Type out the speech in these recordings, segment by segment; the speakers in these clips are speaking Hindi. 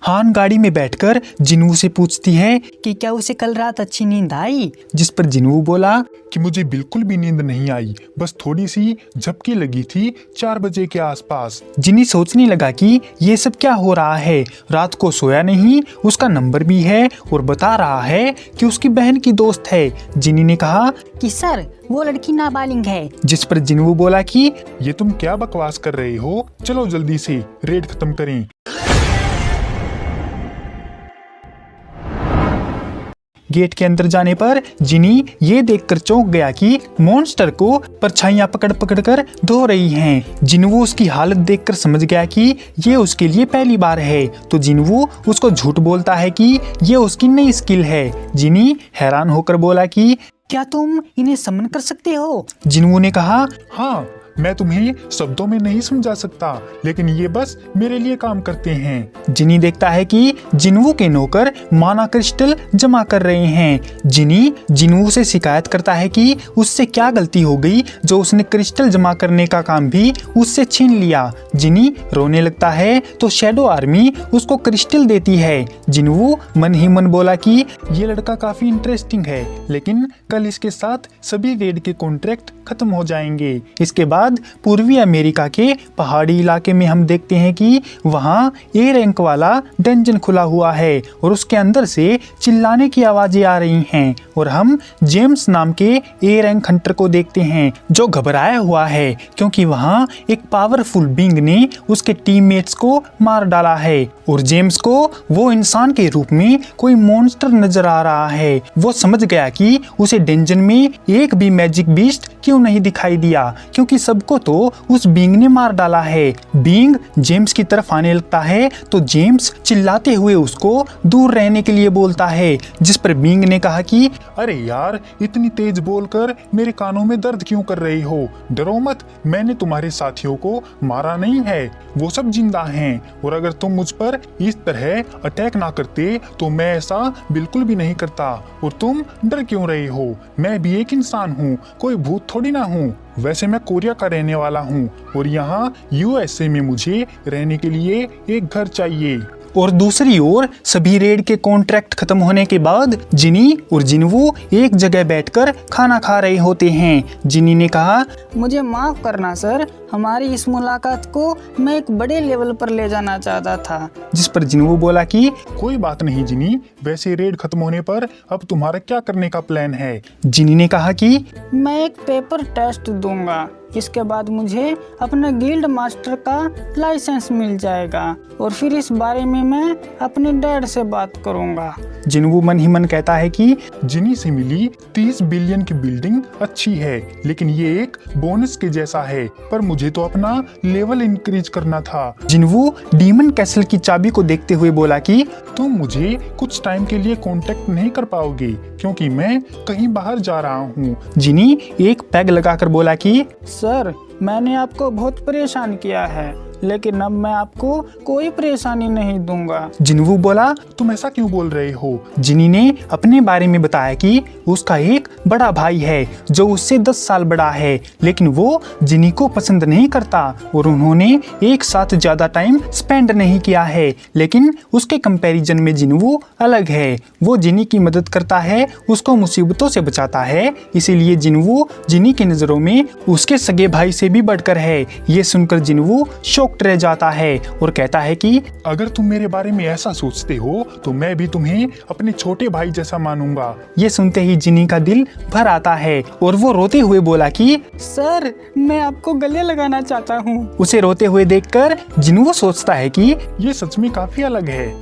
हान गाड़ी में बैठकर जिन्वू से पूछती है कि क्या उसे कल रात अच्छी नींद आई। जिस पर जिन्वू बोला कि मुझे बिल्कुल भी नींद नहीं आई, बस थोड़ी सी झपकी लगी थी 4 बजे के आसपास। जिनी सोचने लगा कि ये सब क्या हो रहा है, रात को सोया नहीं, उसका नंबर भी है और बता रहा है कि उसकी बहन की दोस्त है। जिनी ने कहा कि सर वो लड़की नाबालिग है। जिस पर जिन्वू बोला कि ये तुम क्या बकवास कर रहे हो, चलो जल्दी से रेड खत्म करें। गेट के अंदर जाने पर जिनी ये देखकर चौंक गया कि मॉन्स्टर को परछाइयां पकड़ पकड़ कर धो रही हैं। जिन्वू उसकी हालत देखकर समझ गया कि ये उसके लिए पहली बार है, तो जिन्वू उसको झूठ बोलता है कि ये उसकी नई स्किल है। जिनी हैरान होकर बोला कि क्या तुम इन्हें समन कर सकते हो? जिन्वू ने कहा हाँ, मैं तुम्हें शब्दों में नहीं समझा सकता, लेकिन ये बस मेरे लिए काम करते हैं। जिनी देखता है कि जिन्वू के नौकर माना क्रिस्टल जमा कर रहे हैं। जिनी जिन्वू से शिकायत करता है कि उससे क्या गलती हो गई जो उसने क्रिस्टल जमा करने का काम भी उससे छीन लिया। जिनी रोने लगता है तो शैडो आर्मी उसको क्रिस्टल देती है। जिन्वू मन ही मन बोला कि ये लड़का काफी इंटरेस्टिंग है, लेकिन कल इसके साथ सभी रेड के कॉन्ट्रैक्ट खत्म हो जाएंगे। इसके बाद पूर्वी अमेरिका के पहाड़ी इलाके में हम देखते हैं कि वहाँ ए रैंक वाला डंजन खुला हुआ है और उसके अंदर से चिल्लाने की आवाजें आ रही हैं और हम जेम्स नाम के ए रैंक हंटर को देखते हैं जो घबराया हुआ है क्योंकि वहाँ एक पावरफुल बींग ने उसके टीममेट्स को मार डाला है और जेम्स को वो इंसान के रूप में कोई मॉन्स्टर नजर आ रहा है। वो समझ गया कि उसे डंजन में एक भी मैजिक बीस्ट क्यों नहीं दिखाई दिया, क्योंकि सबको तो उस बींग ने मार डाला है। बींग जेम्स की तरफ आने लगता है तो जेम्स चिल्लाते हुए उसको दूर रहने के लिए बोलता है, जिस पर बींग ने कहा कि अरे यार, इतनी तेज बोलकर मेरे कानों में दर्द क्यों कर रही हो? डरो मत, मैंने तुम्हारे साथियों को मारा नहीं है, वो सब जिंदा हैं और अगर तुम मुझ पर इस तरह अटैक ना करते तो मैं ऐसा बिल्कुल भी नहीं करता। और तुम डर क्यों रहे हो? मैं भी एक इंसान हूँ, कोई भूत थोड़ी ना हूँ। वैसे मैं कोरिया का रहने वाला हूँ और यहाँ यूएसए में मुझे रहने के लिए एक घर चाहिए। और दूसरी ओर सभी रेड के कॉन्ट्रैक्ट खत्म होने के बाद जिनी और जिन्वू एक जगह बैठकर खाना खा रहे होते हैं। जिनी ने कहा, मुझे माफ करना सर, हमारी इस मुलाकात को मैं एक बड़े लेवल पर ले जाना चाहता था। जिस पर जिन्वू बोला कि कोई बात नहीं जिनी, वैसे रेड खत्म होने पर अब तुम्हारा क्या करने का प्लान है? जिनी ने कहा कि मैं एक पेपर टेस्ट दूंगा, इसके बाद मुझे अपने गिल्ड मास्टर का लाइसेंस मिल जाएगा और फिर इस बारे में मैं अपने डैड से बात करूंगा। जिन्वू मन ही मन कहता है कि जिनी से मिली 30 बिलियन की बिल्डिंग अच्छी है, लेकिन ये एक बोनस के जैसा है, पर मुझे तो अपना लेवल इंक्रीज करना था। जिन्वू डीमन कैसल की चाबी को देखते हुए बोला कि तुम मुझे कुछ टाइम के लिए कांटेक्ट नहीं कर पाओगे क्योंकि मैं कहीं बाहर जा रहा हूँ। जिनी एक पैग लगाकर बोला कि सर, मैंने आपको बहुत परेशान किया है, लेकिन अब मैं आपको कोई परेशानी नहीं दूंगा। जिन्वू बोला, तुम ऐसा क्यों बोल रहे हो? जिनी ने अपने बारे में बताया कि उसका एक बड़ा भाई है जो उससे 10 साल बड़ा है, लेकिन वो जिनी को पसंद नहीं करता और उन्होंने एक साथ ज्यादा टाइम स्पेंड नहीं किया है। लेकिन उसके कंपैरिजन में जिन्वू अलग है, वो जिनी की मदद करता है, उसको मुसीबतों से बचाता है, इसीलिए जिन्वू जिनी की नजरों में उसके सगे भाई से भी बढ़कर है। ये सुनकर जिन्वू शॉक्ड रह जाता है और कहता है कि अगर तुम मेरे बारे में ऐसा सोचते हो तो मैं भी तुम्हें अपने छोटे भाई जैसा मानूंगा। ये सुनते ही जिनी का दिल भर आता है और वो रोते हुए बोला कि सर, मैं आपको गले लगाना चाहता हूँ। उसे रोते हुए देखकर जिन्वू सोचता है कि ये सच में काफी अलग है।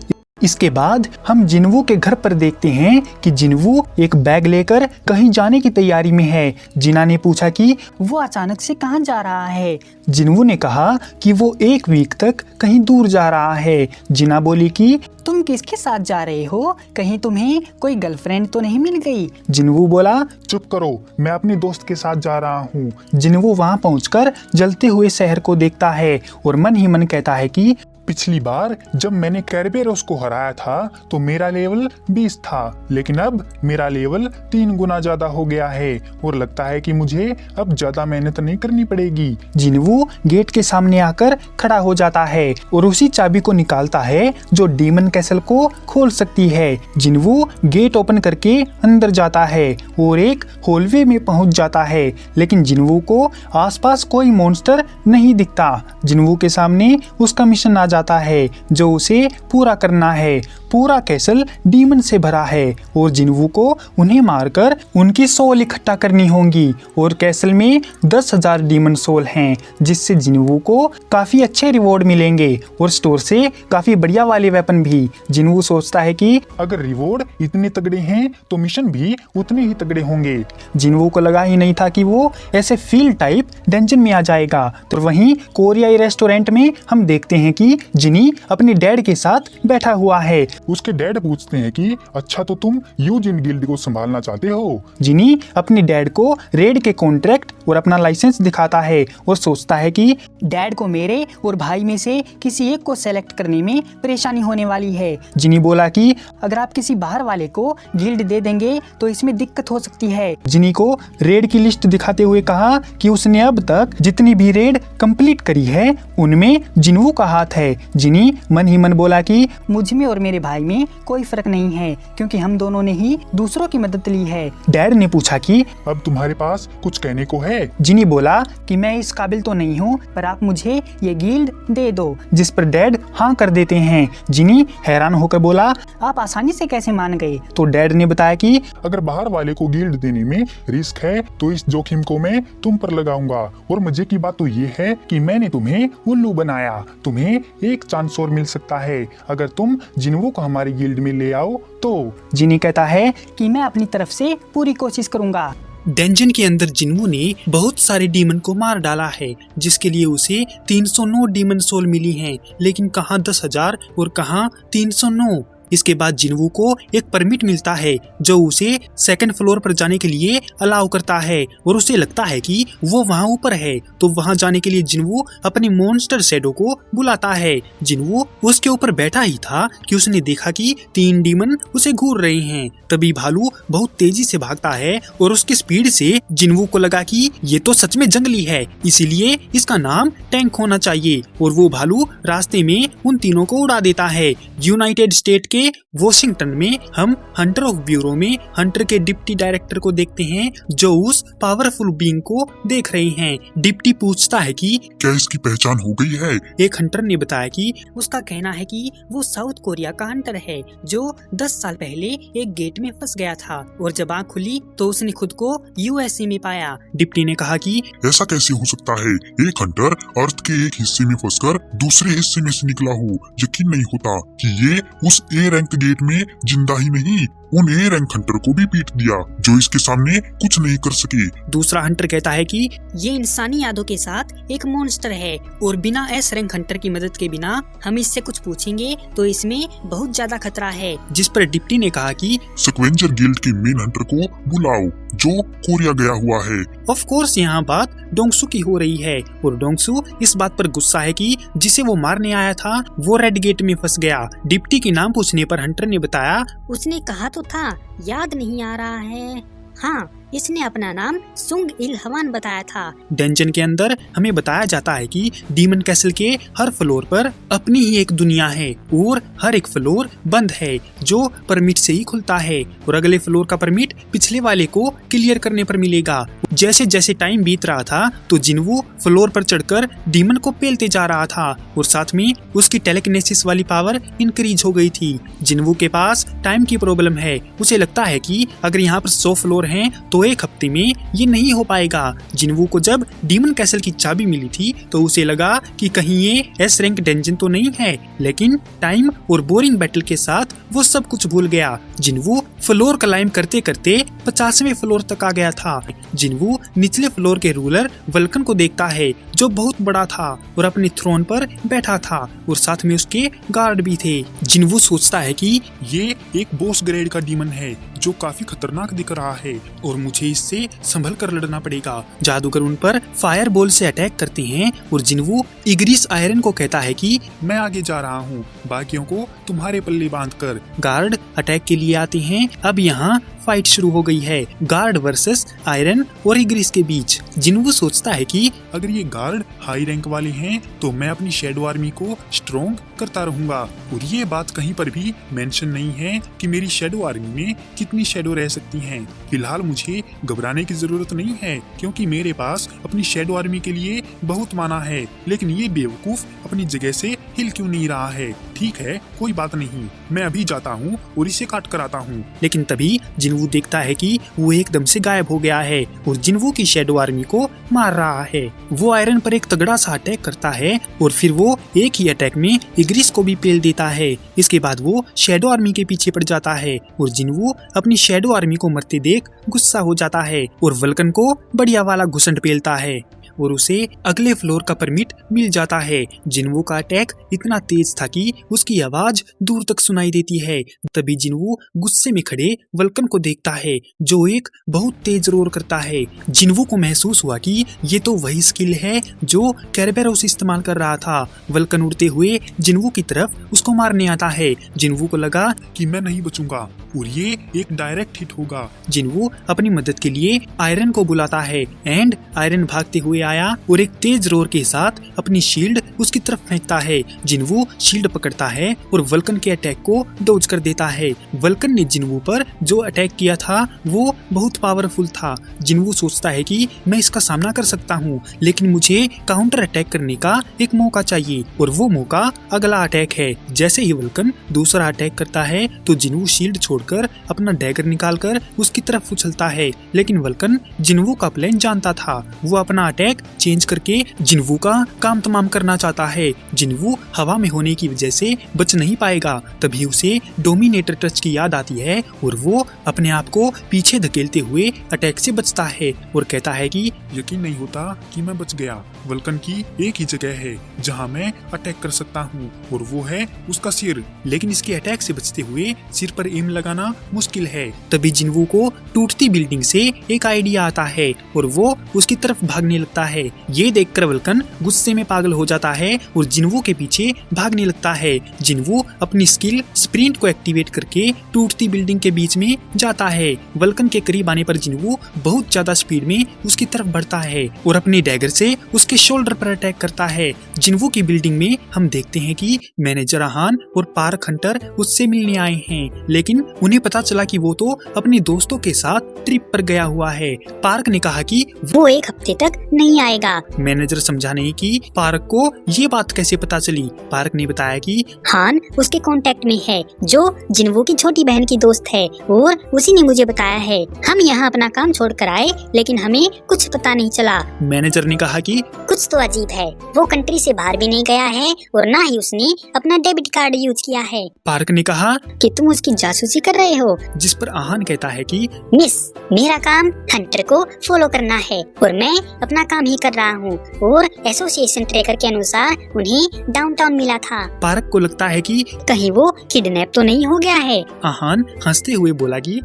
इसके बाद हम जिन्वू के घर पर देखते हैं कि जिन्वू एक बैग लेकर कहीं जाने की तैयारी में है। जिना ने पूछा कि वो अचानक से कहाँ जा रहा है? जिन्वू ने कहा कि वो 1 वीक तक कहीं दूर जा रहा है। जिना बोली कि तुम किसके साथ जा रहे हो? कहीं तुम्हें कोई गर्लफ्रेंड तो नहीं मिल गई? जिन्वू बोला, चुप करो, मैं अपने दोस्त के साथ जा रहा हूँ। जिन्वू वहाँ पहुंचकर जलते हुए शहर को देखता है और मन ही मन कहता है कि पिछली बार जब मैंने कैरबेरोस को हराया था तो मेरा लेवल 20 था, लेकिन अब मेरा लेवल 3 गुना ज्यादा हो गया है और लगता है कि मुझे अब ज्यादा मेहनत नहीं करनी पड़ेगी। जिनवू गेट के सामने आकर खड़ा हो जाता है और उसी चाबी को निकालता है जो डीमन कैसल को खोल सकती है। जिनवू गेट ओपन करके अंदर जाता है और एक हॉलवे में पहुंच जाता है, लेकिन जिनवू को आसपास कोई मॉन्स्टर नहीं दिखता। जिनवू के सामने उसका मिशन आ जाता है जो उसे पूरा करना है। पूरा कैसल डीमन से भरा है और जिनवू को उन्हें मारकर उनकी सोल इकट्ठा करनी होंगी और कैसल में 10,000 डीमन सोल हैं, जिससे जिनवू को काफी अच्छे रिवॉर्ड मिलेंगे और स्टोर से काफी बढ़िया वाले वेपन भी। जिनवू सोचता है कि अगर रिवॉर्ड इतने तगड़े हैं तो मिशन भी उतने ही तगड़े होंगे। जिनवू को लगा ही नहीं था कि वो ऐसे फील्ड टाइप डंजन में आ जाएगा। तो वहीं कोरियाई रेस्टोरेंट में हम देखते हैं कि जिनी अपने डैड के साथ बैठा हुआ है। उसके डैड पूछते हैं कि अच्छा तो तुम यूजिन गिल्ड को संभालना चाहते हो। जिनी अपने डैड को रेड के कॉन्ट्रैक्ट और अपना लाइसेंस दिखाता है और सोचता है कि डैड को मेरे और भाई में से किसी एक को सेलेक्ट करने में परेशानी होने वाली है। जिनी बोला कि अगर आप किसी बाहर वाले को गिल्ड दे देंगे तो इसमें दिक्कत हो सकती है। जिनी को रेड की लिस्ट दिखाते हुए कहा कि उसने अब तक जितनी भी रेड कंप्लीट करी है उनमें जिनवू का हाथ है। जिनी मन ही मन बोला कि मुझ में और मेरे भाई में कोई फर्क नहीं है क्योंकि हम दोनों ने ही दूसरों की मदद ली है। डैड ने पूछा कि अब तुम्हारे पास कुछ कहने को है? जिनी बोला कि मैं इस काबिल तो नहीं हूँ, पर आप मुझे ये गिल्ड दे दो। जिस पर डैड हाँ कर देते हैं। जिनी हैरान होकर बोला आप आसानी से कैसे मान गए? तो डैड ने बताया कि अगर बाहर वाले को गिल्ड देने में रिस्क है तो इस जोखिम को मैं तुम पर लगाऊंगा। और मजे की बात तो ये है कि मैंने तुम्हें उल्लू बनाया। तुम्हें एक चांस और मिल सकता है अगर तुम जिनवू को हमारी गिल्ड में ले आओ तो। जिनी कहता है कि मैं अपनी तरफ से पूरी कोशिश करूंगा। डंजन के अंदर जिनवू ने बहुत सारे डीमन को मार डाला है, जिसके लिए उसे 309 डीमन सोल मिली हैं, लेकिन कहां 10,000 और कहां 309। इसके बाद जिनवू को एक परमिट मिलता है जो उसे सेकंड फ्लोर पर जाने के लिए अलाउ करता है और उसे लगता है कि वो वहाँ ऊपर है। तो वहाँ जाने के लिए जिनवू अपने मॉन्स्टर शैडो को बुलाता है। जिनवू उसके ऊपर बैठा ही था कि उसने देखा कि 3 डीमन उसे घूर रहे हैं। तभी भालू बहुत तेजी से भागता है और उसकी स्पीड से जिनवू को लगा कि ये तो सच में जंगली है, इसीलिए इसका नाम टैंक होना चाहिए। और वो भालू रास्ते में उन तीनों को उड़ा देता है। यूनाइटेड स्टेट के वॉशिंगटन में हम हंटर ऑफ ब्यूरो में हंटर के डिप्टी डायरेक्टर को देखते हैं जो उस पावरफुल बीइंग को देख रहे हैं। डिप्टी पूछता है कि क्या इसकी पहचान हो गई है? एक हंटर ने बताया कि उसका कहना है कि वो साउथ कोरिया का हंटर है जो 10 साल पहले एक गेट में फंस गया था और जब आँख खुली तो उसने खुद को यूएसए में पाया। डिप्टी ने कहा कि ऐसा कैसे हो सकता है? एक हंटर अर्थ के एक हिस्से में फंसकर दूसरे हिस्से में से निकला हो। यकीन नहीं होता कि ये उस ए रैंक गेट में जिंदा ही नहीं उन ए रैंक हंटर को भी पीट दिया जो इसके सामने कुछ नहीं कर सके। दूसरा हंटर कहता है कि ये इंसानी यादों के साथ एक मॉन्स्टर है और बिना एस रैंक हंटर की मदद के बिना हम इससे कुछ पूछेंगे तो इसमें बहुत ज्यादा खतरा है। जिस पर डिप्टी ने कहा कि स्क्वेंजर गिल्ड के मेन हंटर को बुलाओ जो कोरिया गया हुआ है। ऑफ कोर्स यहाँ बात डोंगसू की हो रही है और डोंगसू इस बात पर गुस्सा है कि जिसे वो मारने आया था वो रेड गेट में फंस गया। डिप्टी के नाम पूछने पर हंटर ने बताया उसने कहा तो था, याद नहीं आ रहा है। हाँ, इसने अपना नाम सुंग इल हवान बताया था। डंजन के अंदर हमें बताया जाता है कि डीमन कैसल के हर फ्लोर पर अपनी ही एक दुनिया है और हर एक फ्लोर बंद है जो परमिट से ही खुलता है और अगले फ्लोर का परमिट पिछले वाले को क्लियर करने पर मिलेगा। जैसे जैसे टाइम बीत रहा था तो जिनवू फ्लोर पर चढ़कर डीमन को पेलते जा रहा था और साथ में उसकी टेलेकिनेसिस वाली पावर इंक्रीज हो गई थी। जिनवू के पास टाइम की प्रॉब्लम है। उसे लगता है कि अगर यहाँ पर 100 फ्लोर हैं तो एक हफ्ते में ये नहीं हो पाएगा। जिनवू को जब डीमन कैसल की चाबी मिली थी तो उसे लगा कि कहीं ये एस रैंक डंजन तो नहीं है, लेकिन टाइम और बोरिंग बैटल के साथ वो सब कुछ भूल गया। जिनवू फ्लोर क्लाइम करते करते 50वें फ्लोर तक आ गया था। जिनवू निचले फ्लोर के रूलर वल्कन को देखता है जो बहुत बड़ा था और अपने थ्रोन पर बैठा था और साथ में उसके गार्ड भी थे। जिनवू सोचता है कि ये एक बॉस ग्रेड का डीमन है जो काफी खतरनाक दिख रहा है और मुझे इससे संभल कर लड़ना पड़ेगा। जादूगर उन पर फायर बॉल से अटैक करते हैं और जिन्वू इग्रिस आयरन को कहता है कि मैं आगे जा रहा हूँ, बाकियों को तुम्हारे पल्ले बांध कर। गार्ड अटैक के लिए आते हैं। अब यहाँ फाइट शुरू हो गई है, गार्ड वर्सेस आयरन और इग्रिस के बीच। जिन्वू सोचता है कि अगर ये गार्ड हाई रैंक वाले हैं तो मैं अपनी शैडो आर्मी को स्ट्रॉन्ग करता रहूंगा। और ये बात कहीं पर भी मेंशन नहीं है कि मेरी शैडो आर्मी में कितनी शैडो रह सकती हैं। फिलहाल मुझे घबराने की जरूरत नहीं है क्योंकि मेरे पास अपनी शैडो आर्मी के लिए बहुत माना है। लेकिन ये बेवकूफ अपनी जगह से हिल क्यों नहीं रहा है? ठीक है, कोई बात नहीं, मैं अभी जाता हूँ और इसे काट कर आता हूँ। लेकिन तभी जिन्वू देखता है कि वो एकदम से गायब हो गया है और जिन्वू की शैडो आर्मी को मार रहा है। वो आयरन पर एक तगड़ा सा अटैक करता है और फिर वो एक ही अटैक में इग्रिस को भी पेल देता है। इसके बाद वो शैडो आर्मी के पीछे पड़ जाता है और जिन्वू अपनी शैडो आर्मी को मरते देख गुस्सा हो जाता है और वल्कन को बढ़िया वाला घुसंड पेलता है और उसे अगले फ्लोर का परमिट मिल जाता है। जिन्वू का अटैक इतना तेज था कि उसकी आवाज दूर तक सुनाई देती है। तभी जिन्वू गुस्से में खड़े वल्कन को देखता है जो एक बहुत तेज रोर करता है। जिन्वू को महसूस हुआ कि ये तो वही स्किल है जो कैरबेरोस इस्तेमाल कर रहा था। वल्कन उड़ते हुए जिन्वू की तरफ उसको मारने आता है। जिन्वू को लगा कि मैं नहीं बचूंगा और ये एक डायरेक्ट हिट होगा। जिन्वू अपनी मदद के लिए आयरन को बुलाता है एंड आयरन भागते हुए आया और एक तेज रोर के साथ अपनी शील्ड उसकी तरफ फेंकता है। जिन्वू शील्ड पकड़ता है और वल्कन के अटैक को डॉज कर देता है। वल्कन ने जिन्वू पर जो अटैक किया था वो बहुत पावरफुल था। जिन्वू सोचता है कि मैं इसका सामना कर सकता हूँ, लेकिन मुझे काउंटर अटैक करने का एक मौका चाहिए और वो मौका अगला अटैक है। जैसे ही वल्कन दूसरा अटैक करता है तो जिन्वू शील्ड छोड़कर अपना डैगर निकालकर उसकी तरफ उछलता है। लेकिन वल्कन जिन्वू का प्लान जानता था। वो अपना अटैक चेंज करके जिन्वू का काम तमाम करना चाहता है। जिन्वू हवा में होने की वजह से बच नहीं पाएगा। तभी उसे डोमिनेटर टच की याद आती है और वो अपने आप को पीछे धकेलते हुए अटैक से बचता है और कहता है कि यकीन नहीं होता कि मैं बच गया। वल्कन की एक ही जगह है जहां मैं अटैक कर सकता हूं और वो है उसका सिर। लेकिन इसके अटैक से बचते हुए सिर पर एम लगाना मुश्किल है। तभी जिन्वू को टूटती बिल्डिंग से एक आइडिया आता है और वो उसकी तरफ भागने लगता है। ये देखकर वल्कन गुस्से में पागल हो जाता है और जिन्वू के पीछे भागने लगता है। जिन्वू अपनी स्किल स्प्रिंट को एक्टिवेट करके टूटती बिल्डिंग के बीच में जाता है। वल्कन के करीब आने पर जिन्वू बहुत ज्यादा स्पीड में उसकी तरफ बढ़ता है और अपनी डैगर से उसके शोल्डर पर अटैक करता है। जिन्वू की बिल्डिंग में हम देखते हैं कि मैनेजर आहान और पार्क हंटर उससे मिलने आए हैं, लेकिन उन्हें पता चला कि वो तो अपने दोस्तों के साथ ट्रिप पर गया हुआ है। पार्क ने कहा कि वो एक हफ्ते तक नहीं आएगा। मैनेजर समझाने की पार्क को ये बात कैसे पता चली। पार्क ने बताया कि हान उसके कांटेक्ट में है जो जिन्वू की छोटी बहन की दोस्त है और उसी ने मुझे बताया है। हम यहाँ अपना काम छोड़कर आए लेकिन हमें कुछ पता नहीं चला। मैनेजर ने कहा कि कुछ तो अजीब है। वो कंट्री से बाहर भी नहीं गया है और ना ही उसने अपना डेबिट कार्ड यूज किया है। पार्क ने कहा कि तुम उसकी जासूसी कर रहे हो। जिस पर आहान कहता है कि मिस, मेरा काम हंटर को फॉलो करना है और मैं अपना काम ही कर रहा हूँ और एसोसिएशन ट्रैकर के अनुसार उन्हें डाउनटाउन मिला था। पार्क को लगता है कि कहीं वो किडनैप तो नहीं हो गया है। आहान हंसते हुए बोला कि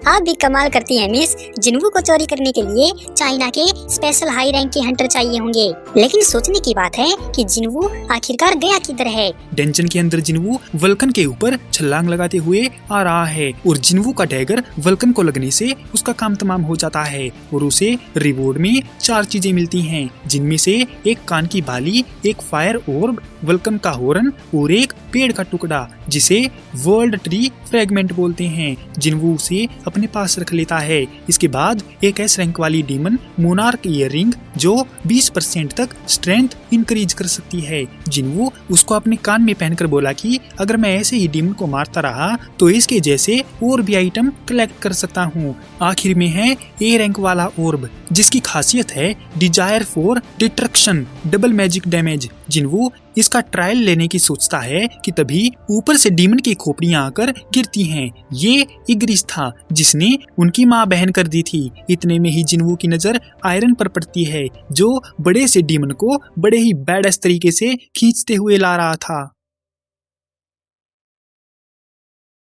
आप भी कमाल करती हैं मिस। जिन्वू को चोरी करने के लिए चाइना के स्पेशल हाई रैंक के हंटर चाहिए होंगे, लेकिन सोचने की बात है कि जिन्वू आखिरकार गया किधर है। डेंजन के अंदर जिन्वू वल्कन के ऊपर छलांग लगाते हुए आ रहा है और जिन्वू का डैगर वल्कन को लगने से उसका काम तमाम हो जाता है और उसे रिवॉर्ड में 4 चीजें मिलती हैं, जिनमें से एक कान की बाली, एक फायर ऑर्ब, वल्कन का हॉर्न और एक पेड़ का टुकड़ा जिसे वर्ल्ड ट्री फ्रेगमेंट बोलते हैं। जिन्वू उसे अपने पास रख लेता है। इसके बाद एक एस रैंक वाली डीमन मोनार्क ईयररिंग जो 20% तक स्ट्रेंथ इंक्रीज कर सकती है। जिन्वू उसको अपने कान में पहनकर बोला कि अगर मैं ऐसे ही डीमन को मारता रहा तो इसके जैसे और भी आइटम कलेक्ट कर सकता हूँ। आखिर में है ए रैंक वाला ऑर्ब जिसकी खासियत है desire for destruction, double magic damage. जिन्वू इसका ट्रायल लेने की सोचता है कि तभी ऊपर से डीमन की खोपड़ियां आकर गिरती हैं। ये इग्रिस था जिसने उनकी माँ बहन कर दी थी। इतने में ही जिन्वू की नजर आयरन पर पड़ती है जो बड़े से डीमन को बड़े ही बैडस तरीके से खींचते हुए ला रहा था।